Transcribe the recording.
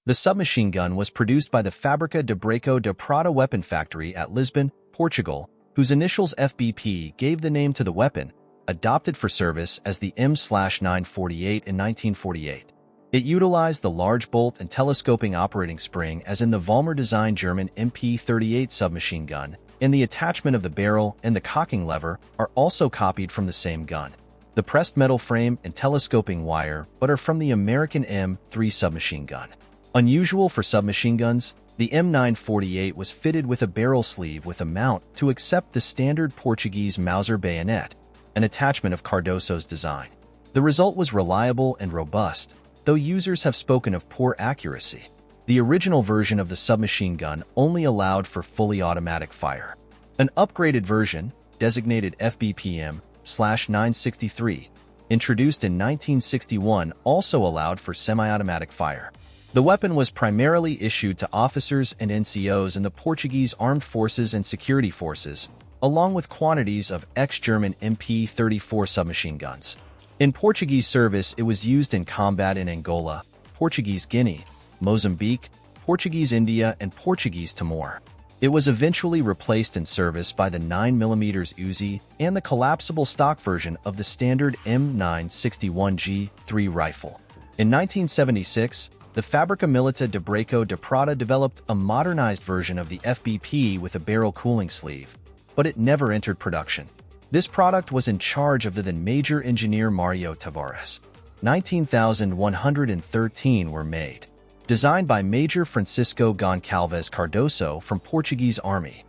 The submachine gun was produced by the Fábrica de Prata weapon factory at Lisbon, Portugal, whose initials FBP gave the name to the weapon, adopted for service as the M/948 in 1948. It utilized the large bolt and telescoping operating spring as in the Vollmer-designed German MP38 submachine gun, and the attachment of the barrel and the cocking lever are also copied from the same gun. The pressed metal frame and telescoping wire but are from the American M3 submachine gun. Unusual for submachine guns, the M948 was fitted with a barrel sleeve with a mount to accept the standard Portuguese Mauser bayonet, an attachment of Cardoso's design. The result was reliable and robust, though users have spoken of poor accuracy. The original version of the submachine gun only allowed for fully automatic fire. An upgraded version, designated FBPM/963, introduced in 1961, also allowed for semi-automatic fire. The weapon was primarily issued to officers and NCOs in the Portuguese Armed Forces and Security Forces, along with quantities of ex-German MP34 submachine guns. In Portuguese service, it was used in combat in Angola, Portuguese Guinea, Mozambique, Portuguese India, and Portuguese Timor. It was eventually replaced in service by the 9mm Uzi and the collapsible stock version of the standard M961G3 rifle. In 1976, the Fábrica de Braço de Prata developed a modernized version of the FBP with a barrel cooling sleeve, but it never entered production. This product was in charge of the then Major Engineer Mario Tavares. 19,113 were made. Designed by Major Francisco Goncalves Cardoso from Portuguese Army.